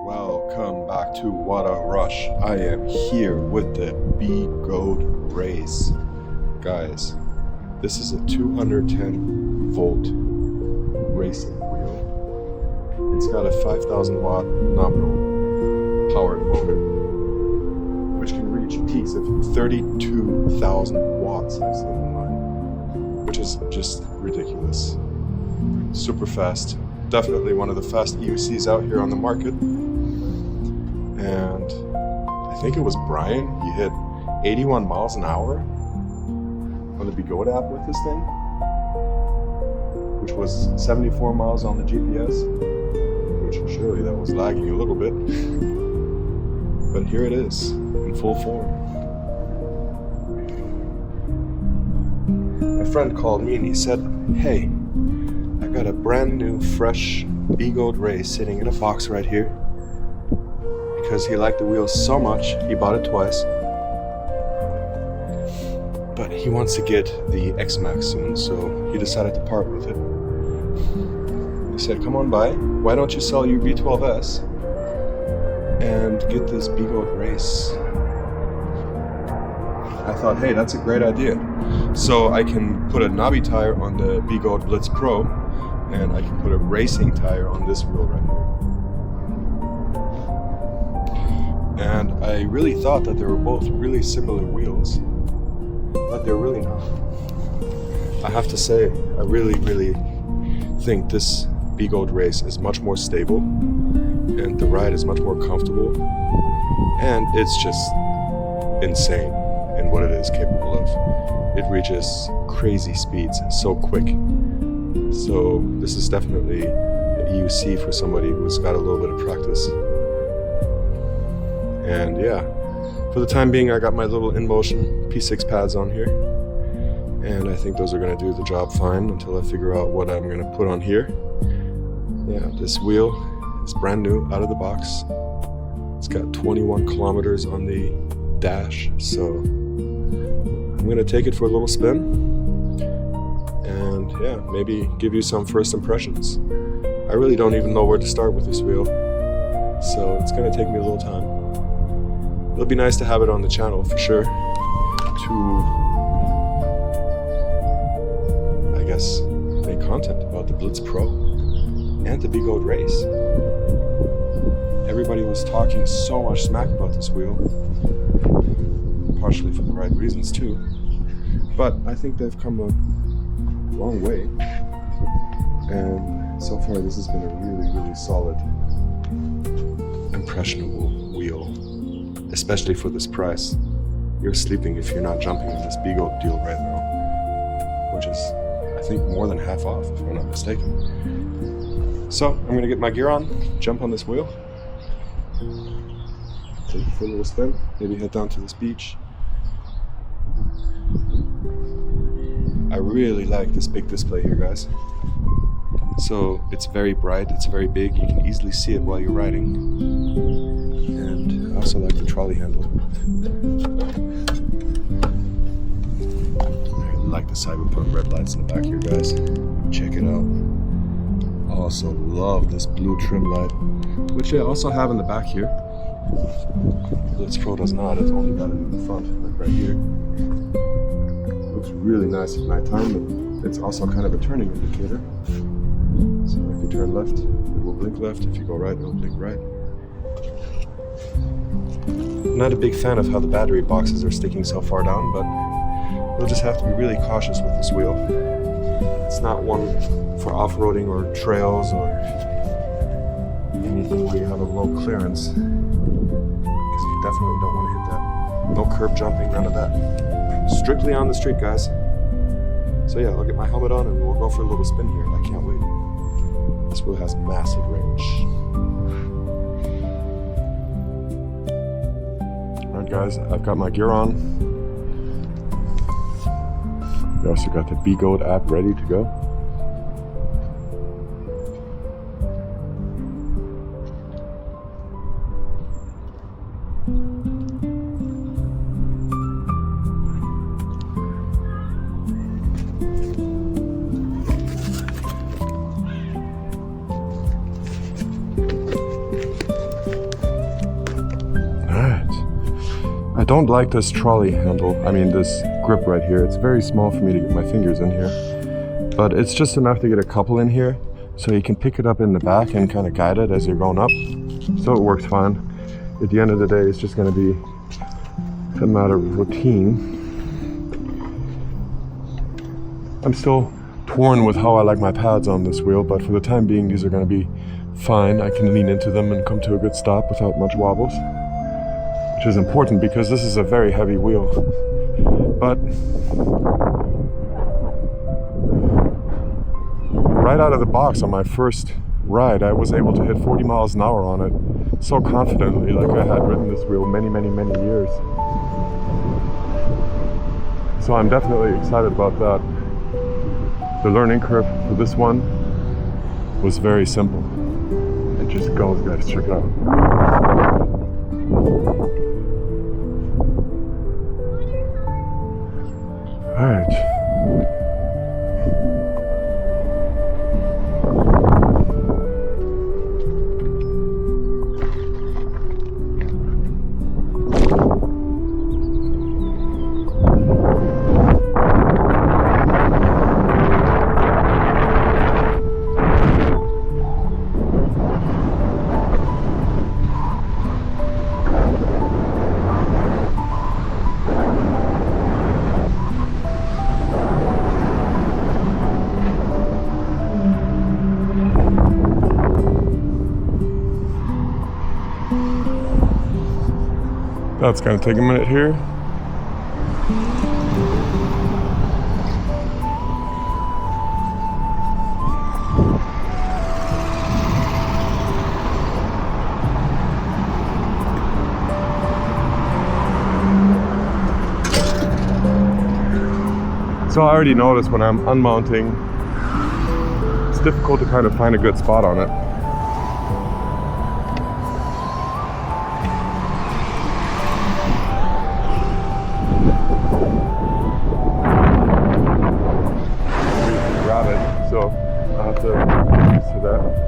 Welcome back to What a Rush. I am here with the Begode Race. Guys, this is a 210 volt racing wheel. It's got a 5,000 watt nominal powered motor, which can reach peaks of 32,000 watts, I've seen online, which is just ridiculous. Super fast. Definitely one of the fast EUCs out here on the market. And I think it was Brian, he hit 81 miles an hour on the Begode app with this thing, which was 74 miles on the GPS, which surely that was lagging a little bit. But here it is, in full form. My friend called me and he said, "Hey, I got a brand new, fresh Begode Race sitting in a box right here. Because he liked the wheel so much, he bought it twice. But he wants to get the X-Max soon, so he decided to part with it. He said, come on by, why don't you sell your V12S and get this Begode Race?" I thought, hey, that's a great idea. So I can put a knobby tire on the Begode Blitz Pro, and I can put a racing tire on this wheel right here. And I really thought that they were both really similar wheels, but they're really not. I have to say, I really think this Begode Race is much more stable, and the ride is much more comfortable, and it's just insane in what it is capable of. It reaches crazy speeds so quick. So this is definitely an EUC for somebody who's got a little bit of practice. And yeah, for the time being, I got my little InMotion P6 pads on here, and I think those are going to do the job fine until I figure out what I'm going to put on here. Yeah, this wheel is brand new out of the box. It's got 21 kilometers on the dash, so I'm going to take it for a little spin and yeah, maybe give you some first impressions. I really don't even know where to start with this wheel, so it's going to take me a little time. It'll be nice to have it on the channel for sure, to, I guess, make content about the Blitz Pro and the Begode Race. Everybody was talking so much smack about this wheel, partially for the right reasons too, but I think they've come a long way, and so far this has been a really solid, impressionable wheel. Especially for this price. You're sleeping if you're not jumping on this Begode deal right now, which is, I think, more than half off, if I'm not mistaken. So, I'm going to get my gear on, jump on this wheel, take it for a little spin, maybe head down to this beach. I really like this big display here, guys. So, it's very bright, it's very big, you can easily see it while you're riding. And I also like the trolley handle. I like the cyberpunk red lights in the back here, guys. Check it out. I also love this blue trim light, which I also have in the back here. Blitz Pro does not, it's only got it in the front, like right here. Looks really nice at nighttime, but it's also kind of a turning indicator. So if you turn left, it will blink left. If you go right, it will blink right. I'm not a big fan of how the battery boxes are sticking so far down, but you'll just have to be really cautious with this wheel. It's not one for off-roading or trails or anything where you have a low clearance, because you definitely don't want to hit that. No curb jumping, none of that. Strictly on the street, guys. So yeah, I'll get my helmet on and we'll go for a little spin here. I can't wait. This wheel has massive range. Alright guys, I've got my gear on. We also got the Begode app ready to go. I don't like this trolley handle, this grip right here. It's very small for me to get my fingers in here. But it's just enough to get a couple in here, so you can pick it up in the back and kind of guide it as you're going up. So it works fine. At the end of the day, it's just going to be a matter of routine. I'm still torn with how I like my pads on this wheel, but for the time being, these are going to be fine. I can lean into them and come to a good stop without much wobbles, which is important because this is a very heavy wheel. But right out of the box on my first ride, I was able to hit 40 miles an hour on it so confidently, like I had ridden this wheel many years. So I'm definitely excited about that. The learning curve for this one was very simple. It just goes, guys, check it out. All right. That's gonna take a minute here. So I already noticed when I'm unmounting, it's difficult to kind of find a good spot on it. So I have to get used to that.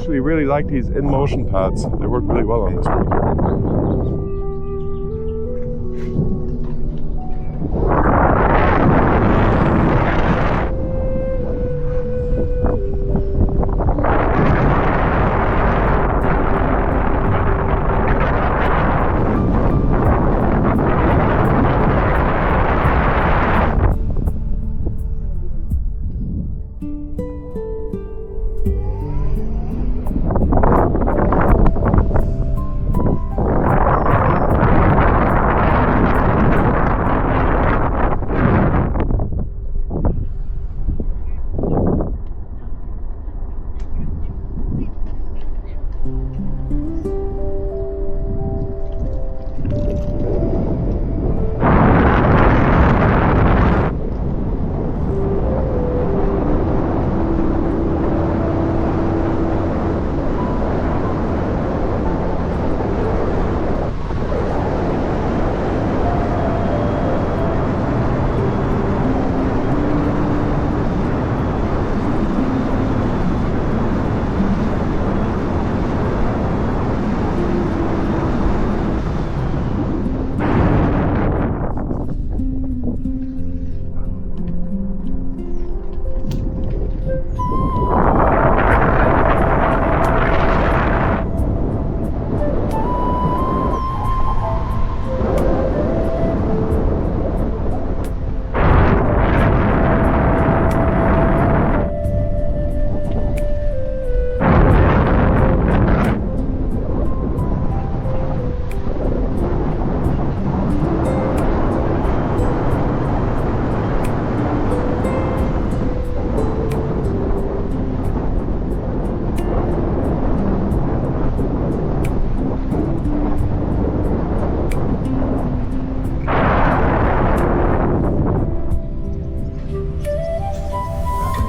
I really like these in-motion pads. They work really well on this one.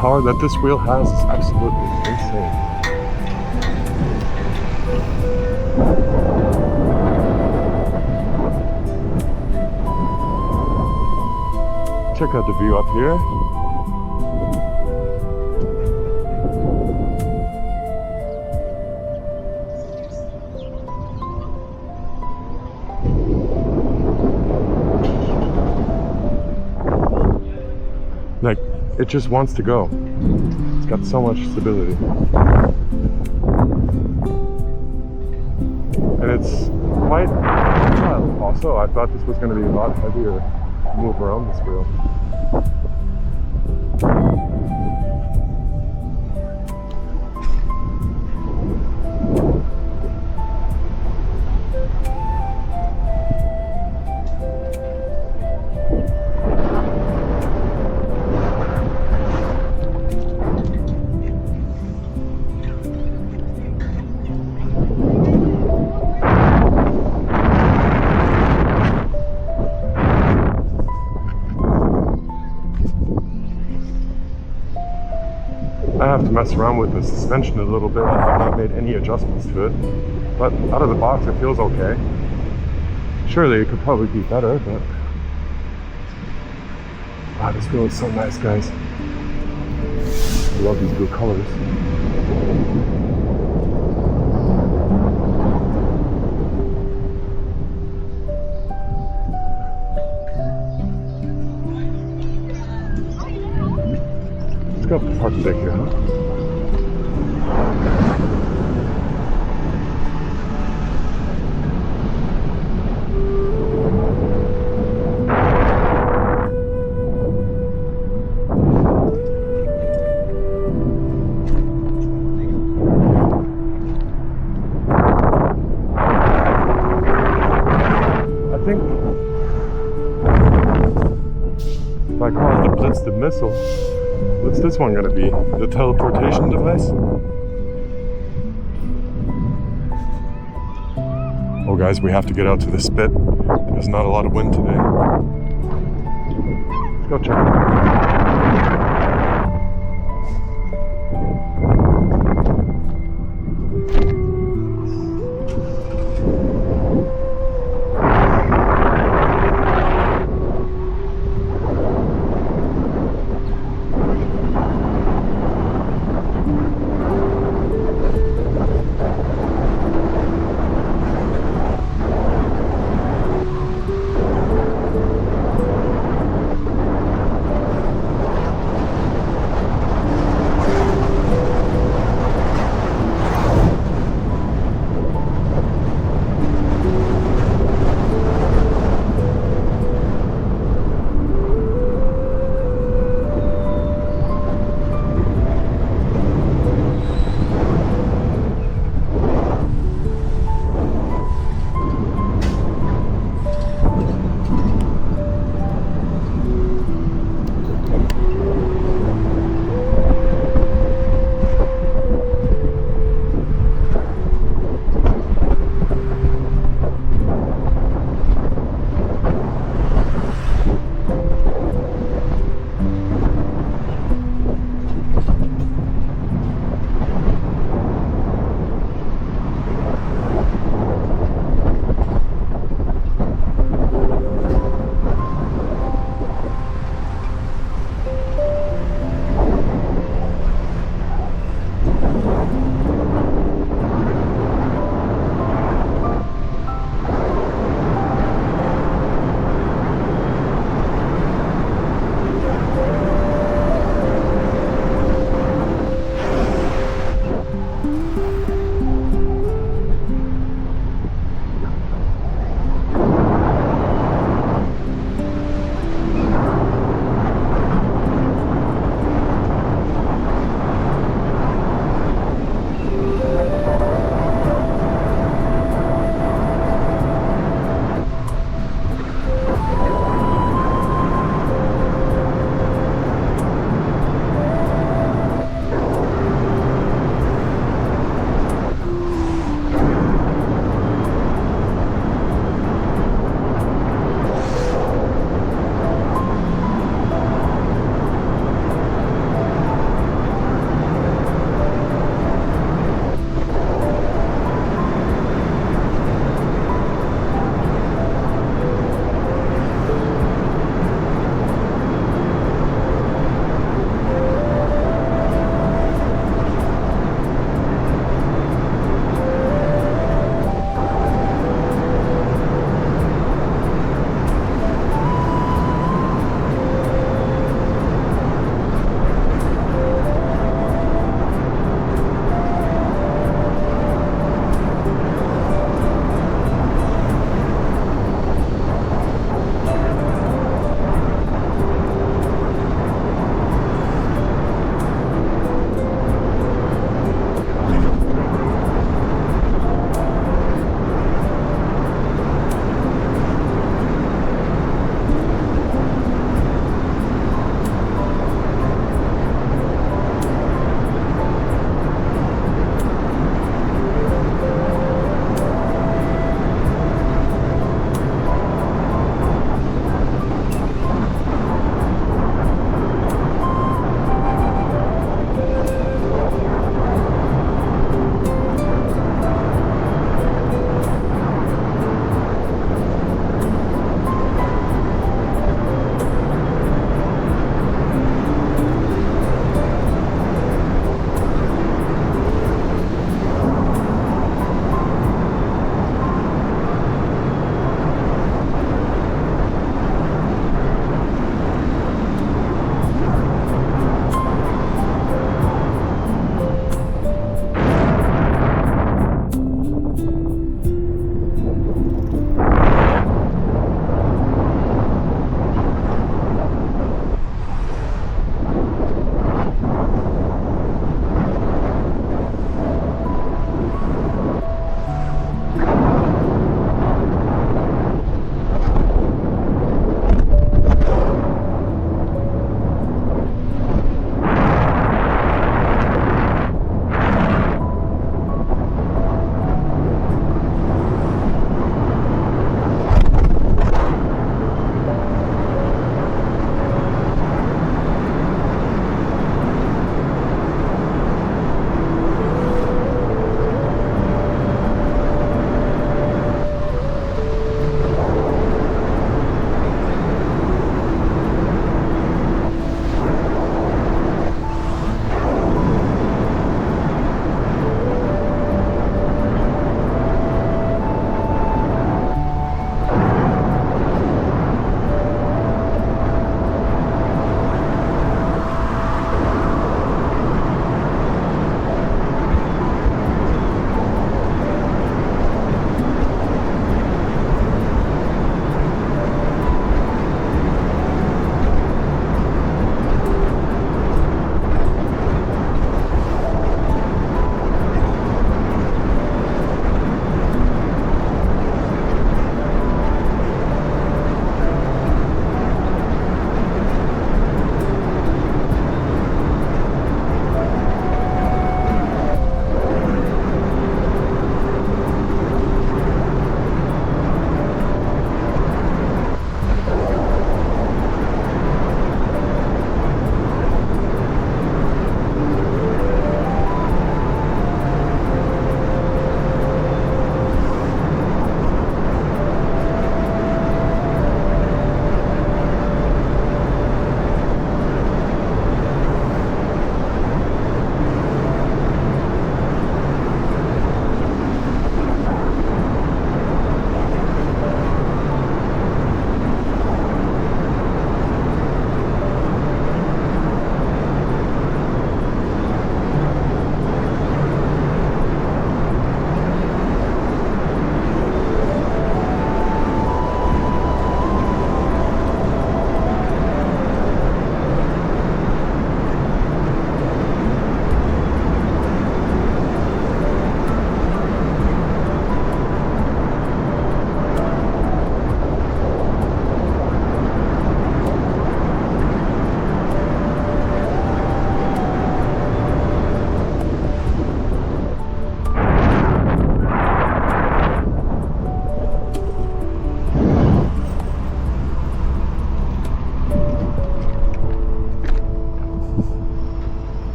power that this wheel has is absolutely insane. Check out the view up here. Like, it just wants to go. It's got so much stability. And it's quite agile also. I thought this was going to be a lot heavier to move around this wheel. I have to mess around with the suspension a little bit. I have not made any adjustments to it, but out of the box it feels okay. Surely it could probably be better, but wow, this wheel is so nice, guys. I love these blue colors. Let's go up the parking deck here, huh? If I call it the Blitz the missile, what's this one gonna be? The teleportation device? Oh guys, we have to get out to the spit. There's not a lot of wind today. Let's go check it out.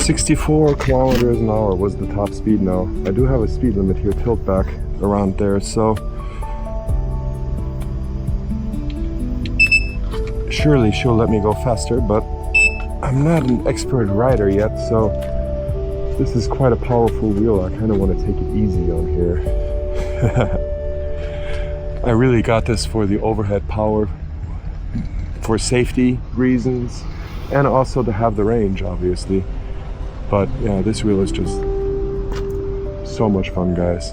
64 kilometers an hour was the top speed now. I do have a speed limit here, tilt back around there, so surely she'll let me go faster, but I'm not an expert rider yet, so this is quite a powerful wheel. I kind of want to take it easy on here. I really got this for the overhead power, for safety reasons, and also to have the range, obviously. But yeah, this wheel is just so much fun, guys.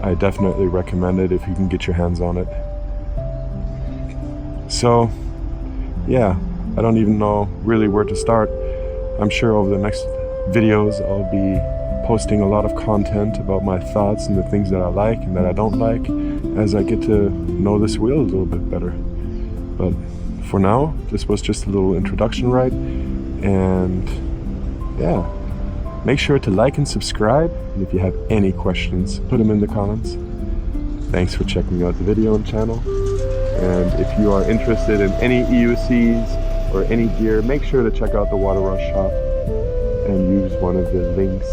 I definitely recommend it if you can get your hands on it. So yeah, I don't even know really where to start. I'm sure over the next videos I'll be posting a lot of content about my thoughts and the things that I like and that I don't like as I get to know this wheel a little bit better. But for now, this was just a little introduction ride, and yeah, make sure to like and subscribe, and if you have any questions, put them in the comments. Thanks for checking out the video and channel, and if you are interested in any EUCs or any gear, make sure to check out the Water Rush shop and use one of the links.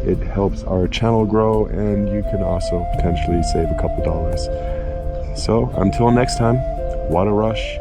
It helps our channel grow, and you can also potentially save a couple dollars. So until next time, Water Rush